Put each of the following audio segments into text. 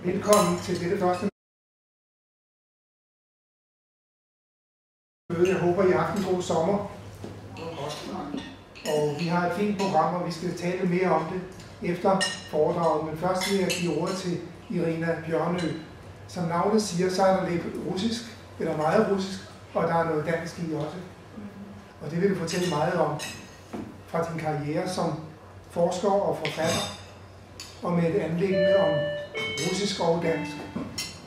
Velkommen til dette første møde. Jeg håber, I har haft en god sommer. Og vi har et fint program, og vi skal tale mere om det efter foredraget. Men først vil jeg give ordet til Irina Bjørnø. Som navnet siger, så er der lidt russisk, eller meget russisk, og der er noget dansk i også. Og det vil du fortælle meget om fra din karriere som forsker og forfatter, og med et anliggende om russisk og dansk.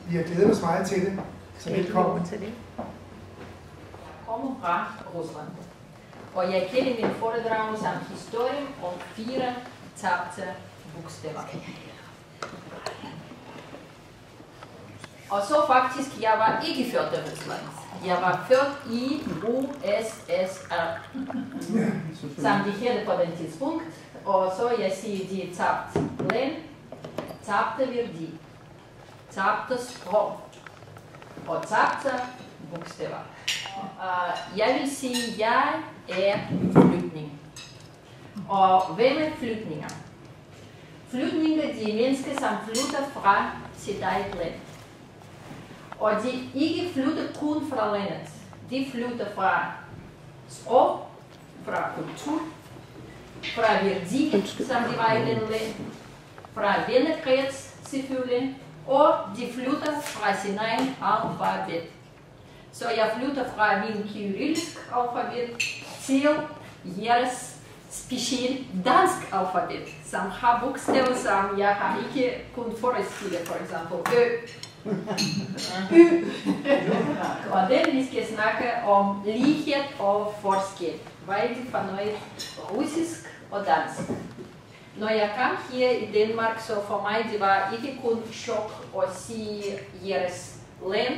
Vi har glædet os meget til det, så velkommen til det. Jeg kommer fra Rusland, og jeg kalder min foredrag som historien om 4 tabte bogstaver. Og så faktisk, jeg var ikke født i Rusland. Jeg var født i USSR, som de hedder på den tidspunkt. Og så jeg siger, de tabte land, tabte værdi, tabte sprog og tabte bogstaver. Jeg vil sige, at jeg er flygtning. Og hvem er flygtninger? Flygtninger er mennesker, som flytter fra sit eget land. Og de ikke flytter kun fra landet. De flytter fra sprog, fra kultur, fra værdier, som de var i den land, fra vennekreds selvfølgelig, og de flytter fra sin egen alfabet. Så jeg flytter fra min kyrillisk alfabet til jeres specielt dansk alfabet, som har bogstaver, som jeg har ikke kunnet forestille, for eksempel Ø. Og det vi skal snakke om lighed og forskel. Hvad er det for noget russisk og dansk? Når jeg kom her i Danmark, så for mig det var ikke kun chok at sige jeres land,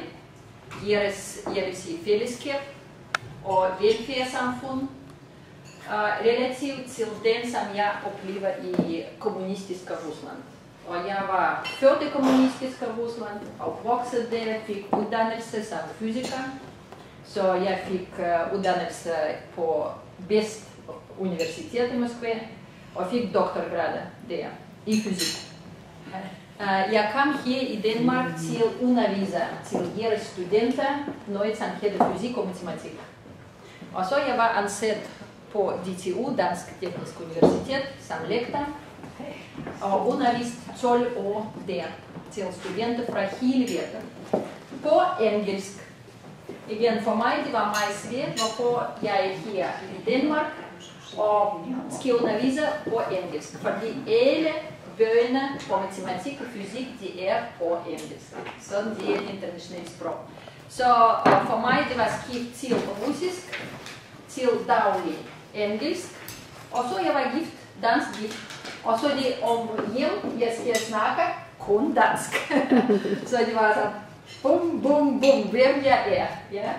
jeres, jeg vil sige, fællesskab og velfærdssamfund, relativt til den, som jeg oplever i kommunistiske Rusland. Og jeg var født i kommunistiske Rusland, opvokset der, fik uddannelse som fysiker. Så jeg fik uddannelse på Best Universitet i Moskva, og fik doktorgrad der i fysik. Jeg kom her i Danmark til at undervise til jeres studenter, noget som hedder fysik og matematik. Og så jeg var ansat på DTU, Dansk Teknisk Universitet, som lektor, og undervist 12 år der til studenter fra hele verden. På engelsk. Igen, for mig det var meget svært, hvorfor jeg er her i Danmark og skal undervise på engelsk. Fordi alle bøgerne på matematik og fysik, de er på engelsk. Sådan det er et internationalt sprog. Så for mig det var skift til russisk, til daglig engelsk, og så jeg var gift, dansk gift. Og så det om hjem, jeg skal snakke kun dansk. Så det var sådan, bum, bum, bum, hvem jeg er. Ja?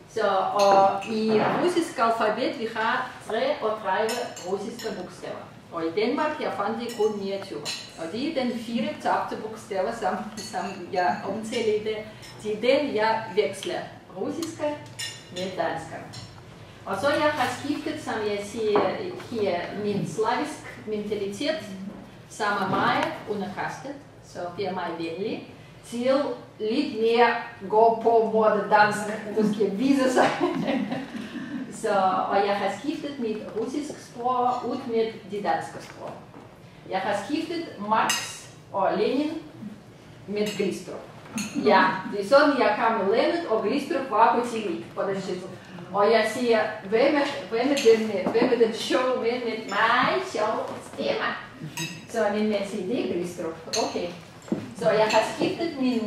Så, og i russisk alfabet, vi har 33 russiske bogstaver. Og i Danmark, jeg fandt det kun 29. Og det er den 4 tabte bogstaver, som jeg omtaler i det. Det er den, jeg veksler russiske med dansk. Og så jeg har skiftet, som jeg siger her, min slavisk mentalitet, som er meget underkastet, så det er meget venlig, til lidt mere gå på måde dansk, du skal vise sig. Og jeg har skiftet mit russisk sprog ud med det danske sprog. Jeg har skiftet Marx og Lenin med Glistrup. Ja, det er sådan, jeg kom med Lenin, og Glistrup var på TV på den tid. Og jeg siger, hvem er den sjove med mig sjov stemme? Så min mand siger, det er Glistrup. Okay. Så jeg har skiftet min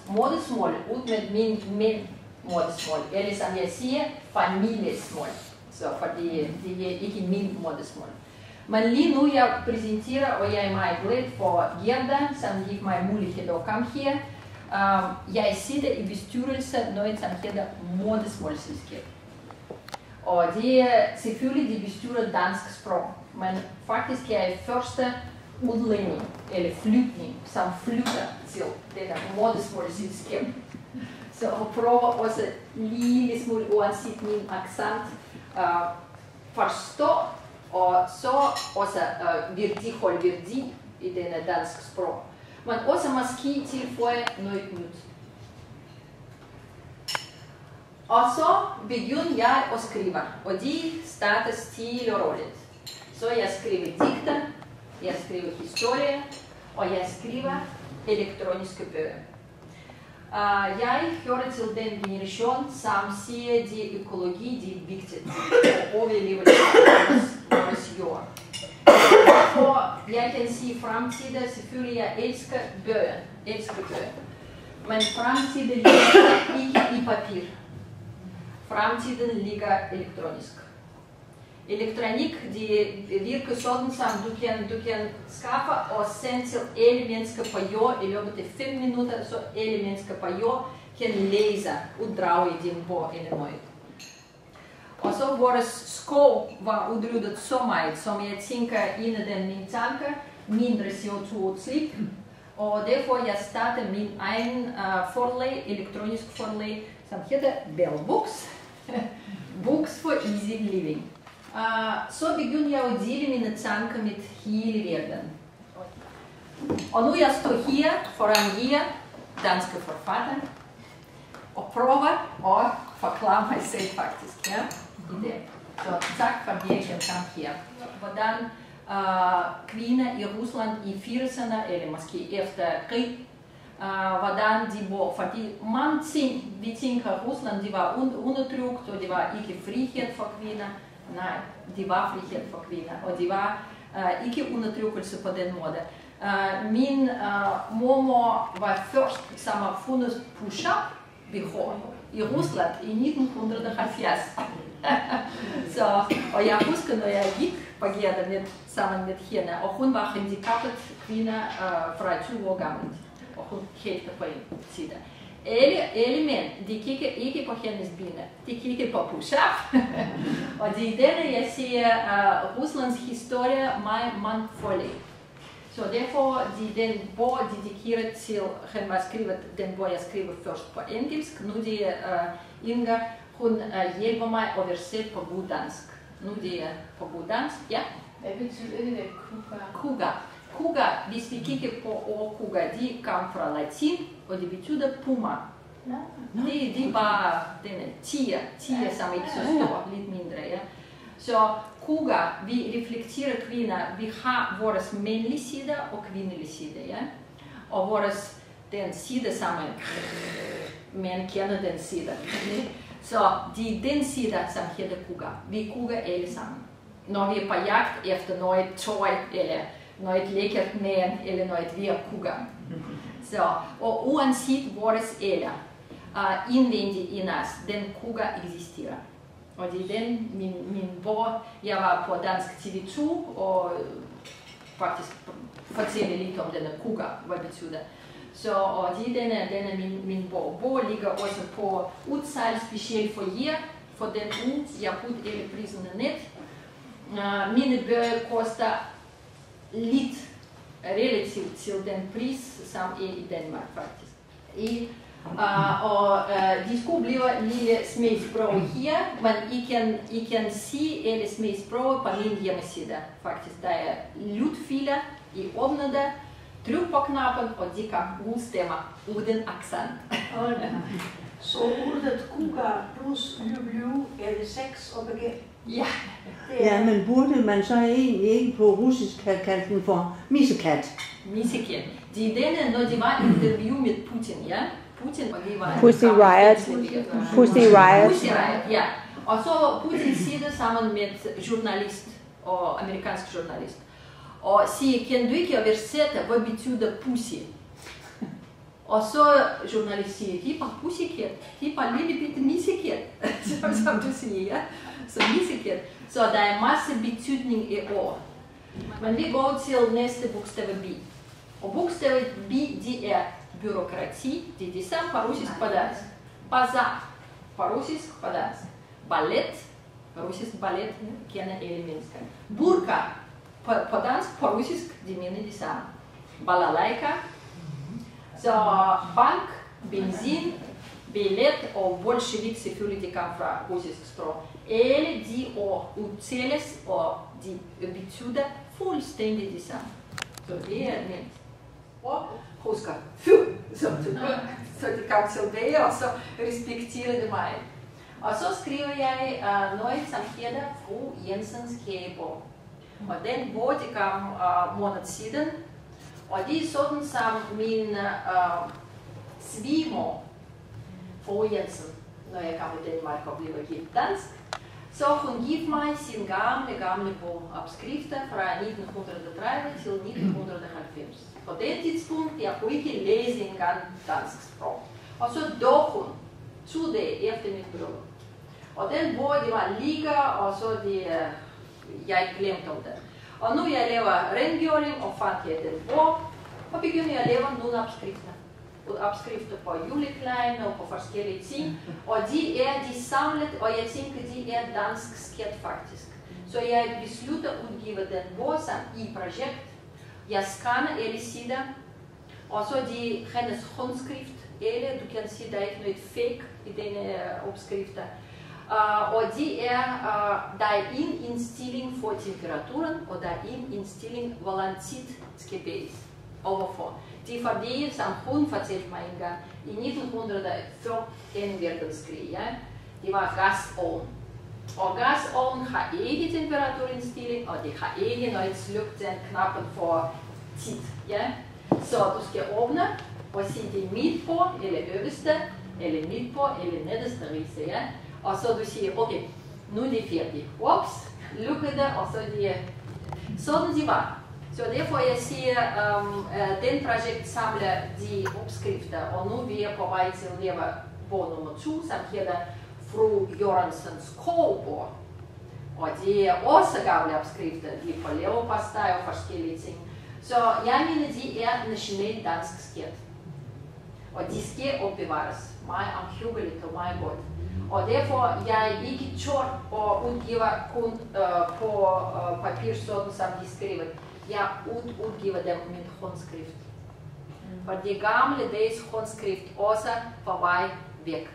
modersmål ud med min modersmål. Eller som jeg siger, familiesmål. Så fordi det er ikke min modersmål. Men lige nu jeg præsenterer, og jeg er meget glad for Gerda, som giver mig mulighed at komme her. Jeg sidder i bestyrelsen, noget som hedder modersmålsselskab. Og det er selvfølgelig, de bestyrer dansk sprog, men faktisk er jeg første udlænding eller flygtning, som flytter til denne modersmålsselskab. Så jeg prøver også lille smule, uanset min accent, forstå, og så også værdi i denne dansk sprog. men også måske tilføje noget nyt. Og så begyndte jeg at skrive, og de starter stille og roligt. Så jeg skriver digter, jeg skriver historie, og jeg skriver elektroniske bøger. Jeg hører til den generation, som siger, at økologi er vigtigt for overlevelse af vores jord. Derfor jeg kan sige fremtiden, selvfølgelig jeg elsker bøger, men fremtiden ligger ikke i papir. Fremtiden ligger elektronisk. Elektronik, det virker sådan, som du kan skaffe og sende til alle mennesker på jord i løbet af 5 minutter, så alle mennesker på jord kan læse uddrag i din bog eller noget. Og så vores skov var udryddet så meget, som jeg tænker, en af den mine tanker, mindre CO2-udslip. Og derfor jeg startede min egen forlag, elektronisk forlag, som hedder Bell Books. Books for Easy Living. Så begyndte jeg at dele mine tanker med hele verden. Og nu jeg står her foran jer, danske forfatter, og prøver at forklare mig selv faktisk. Ja? Så tak for at jeg kan komme her. Hvordan kvinder i Rusland i 80'erne, eller måske efter krig, hvordan de var, fordi mange ting, vi tænker, at Rusland de var undertrykt, og det var ikke frihed for kvinder. Nej, det var frihed for kvinder, og det var ikke undertrykkelse på den måde. Min mormor var først, som har fundet push-up behov i Rusland i 1970. Og jeg husker, når jeg gik på gaden sammen med hende, og hun var handicappet kvinde fra 20 år gammel, og hun hældte på en side. Alle mænd, de kigger ikke på hendes ben, de kigger på push-up. Og det er denne, jeg siger, Ruslands historie meget mangfoldig. Så derfor den bog dedikeret til, han var skrevet, den bog jeg skriver først på engelsk, nu det er Inga, hun hjælper mig at oversætte på god dansk. Nu det er på god dansk, ja. Hvad betyder det kuga? Kuga. Kuga, hvis vi kigger på ord kuga, de kom fra latin, og det betyder puma. Det er bare denne tiger, som ikke så stor, lidt mindre. Ja. Så kuga, vi reflekterer kvinder, vi har vores mandlige side og kvindelige side. Ja. Og vores den side sammen, man kender den side. Så det er den side, som hedder kuga. Vi kuger alle sammen. Når vi er på jagt efter noget tøj, eller noget lækkert mand, eller noget vi er kuger. Så, og uanset vores alder, indvendigt i os, den kuga eksisterer. Og det er den, min bog, jeg var på Dansk TV2, og faktisk fortælle lidt om denne kuga, hvad det betyder. Så, og det er denne min bog. Bog ligger også på udsalg, specielt for jer, for den uge, jeg putter alle priserne ned. Mine bøger koster lidt relativt til den pris, som er i Danmark faktisk. Og de skulle blive lille smagsprøve her, men I kan se alle smagsprøve på min hjemmeside. Faktisk, der er lydfiler, I åbner det, tryk på knappen, og de kan udstemme uden accent. Så ordet kuga plus lyv er det sex og begær? Ja. Ja, men burde man så egentlig ikke på russisk have kaldt den for missekat? Missekat. Det er denne, når det var interview med Putin, ja? Putin, og det var Pussy Riot. Pussy Riot. Pussy Riot, ja. Og så Putin sidder sammen med journalist, og amerikansk journalist. Og siger, kan du ikke oversætte, hvad betyder pussy? Og så journalist siger, det er bare pussycat, det er bare lille bitte missekat, som du siger, ja. Så missekat. Så der er masse betydning i ord. Men vi går til næste bogstav B. Og bogstav B, det er byråkrati, det er det samme på russisk på dansk. Bazar, på russisk på dansk. Ballet, russisk ballet, kender alle mennesker. Burka, på dansk, på russisk, de mener det samme. Balalaika. Så bank, benzin, billet og bolshevik, selvfølgelig det kommer fra russisk sprog. Alle de ord udtales, og de betyder fuldstændig det samme. Så det er nemt. og husker, så de kan tilbage, og så respekterer de mig. Og så skriver jeg noget, som hedder Fru Jensens Kæbor. Og den bog, det kom måned siden, og det er sådan som min svigermor, Fru Jensen, når jeg kom i Danmark og blev gift dansk. Så hun giv mig sin gamle bogopskrifter fra 1930 til 1990. På det tidspunkt, jeg kunne ikke læse engang dansk sprog. Og så døde hun 2 dage efter mit bryllup. Og den bog, det var ligger, og så jeg glemte om det. Og nu jeg laver rengøring, og fandt jeg den bog, og begynder jeg at lave nogle opskrifter. Opskrifter på juleklæder og på forskellige ting. Og de samlet, og jeg tænker, de er dansk sket faktisk. Så jeg beslutter at udgive den bog som i projekt. Jeg scanner alle sider, og så hendes håndskrift. Eller du kan sige, der er ikke noget fake i denne opskrifter. Og der er en indstilling for temperaturen, og der er en indstilling, hvor lang tid skal bæres overfor. Det er fordi, som hun fortalte mig engang, i 1940 verdenskrig, ja, det var gasovn. Og gasovn har ikke temperaturindstilling, og det har ikke noget sluk den knappen for tid. Ja. Så du skal åbne og sige det midt på, eller øverste, eller midt på, eller nederste rise. Ja. Og så du siger, okay, nu er det færdigt. Ups, lukker det, og så det sådan det var. Så derfor jeg siger, den projekt samler de opskrifter, og nu vi på vej til at lave bog nummer 2, som hedder Fru Jørgensens Kålbord. Og det er også gamle opskrifter, de er på leverpostej og forskellige ting. Så jeg mener, de er nationalt dansk sket. Og de skal opbevares meget omhyggeligt og meget godt. Og derfor jeg ikke tør at udgive kun på papir, sådan som de skriver. Jeg udgiver dem med håndskrift. For de gamle dages håndskrift også på vej væk.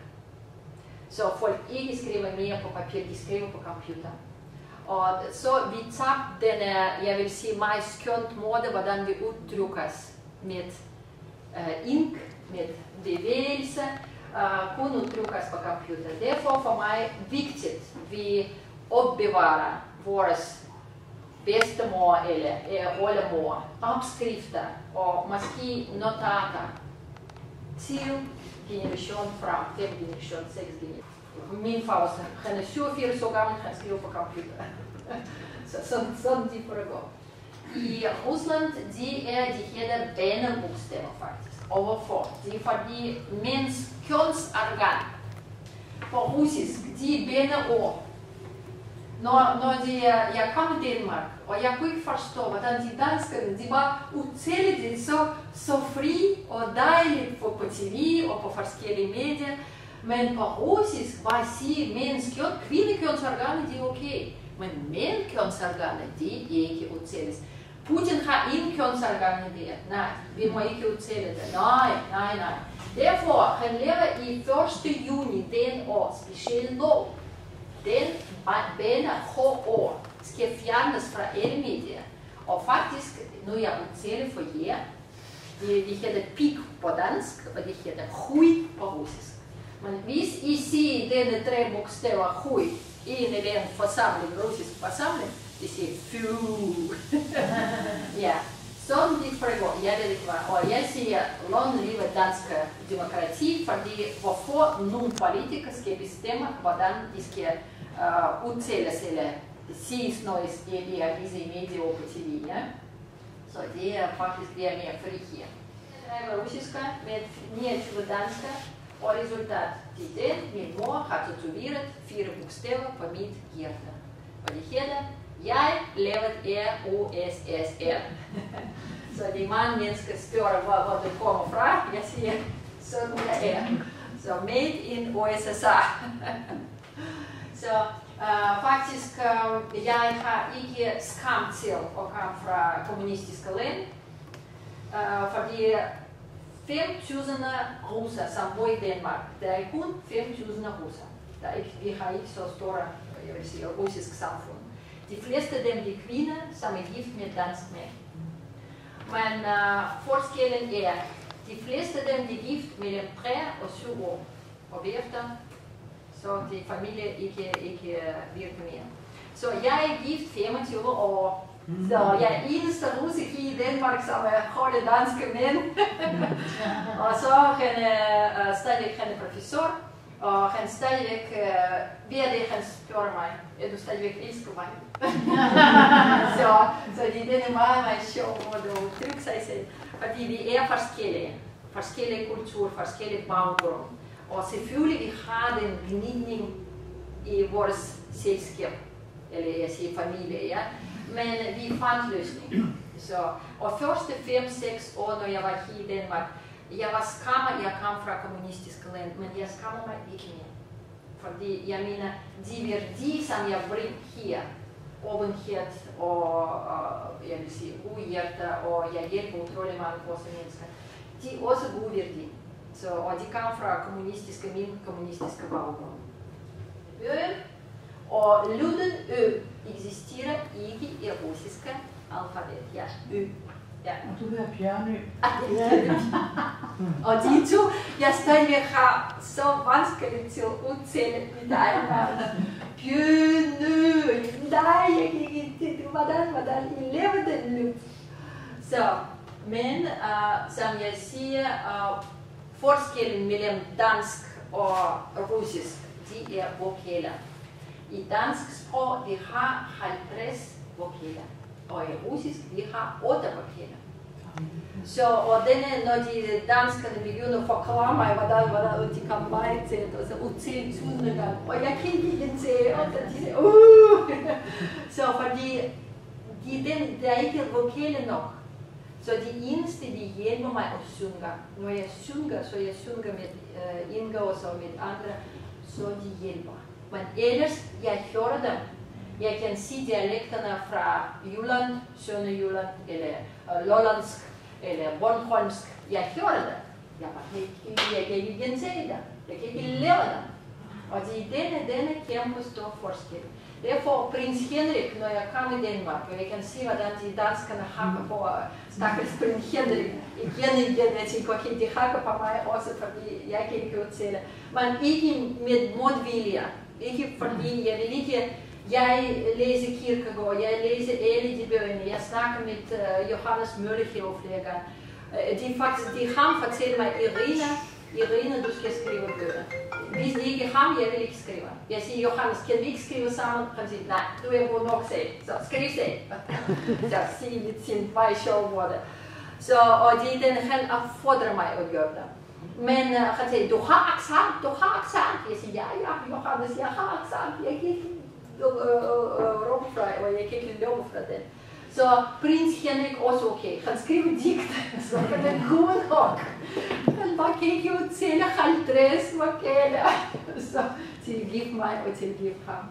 Så folk ikke skriver mere på papir, de skriver på computer. Og så vi tabte den, jeg vil sige, meget skønt måde, hvordan vi udtrykkes med ink, med bevægelse, kun udtrykkes på computer. Derfor for mig vigtigt, vi opbevarer vores bedstemor eller oldemor, opskrifter og måske notater til generation frem, 5 generation, 6 generation. Min far, han er 87 år gammel, han skriver på computer. Så sådan de foregår. I Rusland, de hedder banebogstaver faktisk. Og hvorfor? Det er fordi mens kønsorgan på russisk, de er baneord. Når jeg kom i Danmark, og jeg kunne ikke forstå, hvordan de danskerne, de var udtalte det så fri og dejligt på TV og på forskellige medier. Men på russisk var at sige, at kvindekønsorganer, de er okay. Men mændkønsorganer, de ikke udtales. Putin har ingen kønsorganer der. Nej, vi må ikke udtale det. Nej. Derfor, han lever i 1. juni den år, specielt lov. Den baner skal fjernes fra alle medier. Og faktisk, nu jeg udtaler for jer, det hedder pik på dansk, og det hedder hui på russisk. Men hvis I siger denne 3 bogstaver hui i en eller anden forsamling, russisk forsamling, de siger fju. Ja, sådan det foregår, jeg ved ikke hvad. Og jeg siger, long live dansk demokrati, fordi hvorfor nogle politikere skal bestemme, hvordan de skal udtales eller siges noget i aviser, i medier og på TV. Ja? Så det er faktisk mere fri her. Jeg er russisk med 29 danske, og resultat til den, min mor har tatoveret 4 bogstaver på mit hjerte. Og det hedder, jeg lavede RUSSR. Så de mange mennesker spørger, hvor det kommer fra. Jeg siger, sådan jeg er. Så made in USSR. Så faktisk, jeg har ikke skam til at komme fra kommunistiske land. Fordi 5.000 russer, som bor i Danmark, der er kun 5.000 russer. Vi har ikke så store, jeg vil sige, russisk samfund. De fleste af dem er kvinder, som er gift med dansk mænd. Men forskellen er, de fleste af dem, de er gift mellem 3 og 7 år. Og bagefter, så de familie ikke virker mere. Så jeg er gift 25 år. Så jeg er eneste russisk i Danmark, som holder danske mænd. Og så han stadigvæk han er professor, og han stadigvæk, hver dag han spørger mig, du stadigvæk elsker mig? så det er meget, meget sjov måde at udtrykke sig selv, fordi vi er forskellige kulturer, forskellige baggrunde. Og selvfølgelig vi har den gnidning i vores selskab, eller jeg siger familie, ja. Men vi fandt løsning. Og første 5-6 år, når jeg var her i Danmark, jeg var skammer, jeg kom fra kommunistiske land, men jeg skammer mig ikke mere. Fordi jeg mener, de værdier, som jeg bringer her, åbenhed og jeg vil sige, gode hjerter, og jeg hjælper utrolig mange mennesker, de er også gode værdier. Og de kom fra min kommunistiske baggrund. Og lyden ø eksisterer ikke i russiske alfabet. Ja, ø. Ja. Og du hører Bjørnø. Og de to, jeg stadigvæk har så vanskeligt til at udtale mit eget navn. Bjørnø. Nej, jeg kan ikke. Hvordan I lever den lyd. Men som jeg siger, forskellen mellem dansk og russisk, de er vokaler. I dansk sprog, vi har 50 vokaler, og i russisk, vi har 8 vokaler. Og når de danskerne begynder at forklare mig, hvordan de kan mig til at udtale 1000 gange, og jeg kan ikke til, og de siger, Så fordi der er ikke vokaler nok. Så de eneste, de hjælper mig at synge. Når jeg synger, så jeg synger med Inga og så med andre, så de hjælper. Men ellers, jeg hører dem. Jeg kan sige dialekterne fra Jylland, Sønderjylland, eller Lollandsk, eller Bornholmsk. Jeg hører dem. Jeg kan ikke gense dem. Jeg kan ikke leve dem. Og det er denne kæmpe stor forskel. Derfor prins Henrik, når jeg kom i Danmark, og jeg kan se, hvordan de danskerne hakker på stakkels prins Henrik. Igen, jeg tænker, okay, de hakker på mig også, fordi jeg kan ikke udtale. Men ikke med modvilje. Ikke fordi jeg vil ikke, jeg læser Kierkegaard, jeg læser alle de bøgerne, jeg snakker med Johannes Møllehave flere gange. De ham fortæller mig, Irina, du skal skrive bøger. Hvis det ikke er ham, jeg vil ikke skrive. Jeg siger, Johannes, kan vi ikke skrive sammen? Han siger, nej, du er god nok selv, så skriv selv. Så siger lidt sin meget sjov måde. Og det er den, han opfordrer mig at gøre det. Men han siger, du har accent, Jeg siger, ja, Johannes, jeg har accent. Jeg kan ikke råbe fra, og jeg kan ikke løbe fra den. Så prins Henrik også okay. Han skriver digt, så han er god nok. Han bare kan ikke udtale 50 vokaler. Så tilgiv mig og tilgiv ham.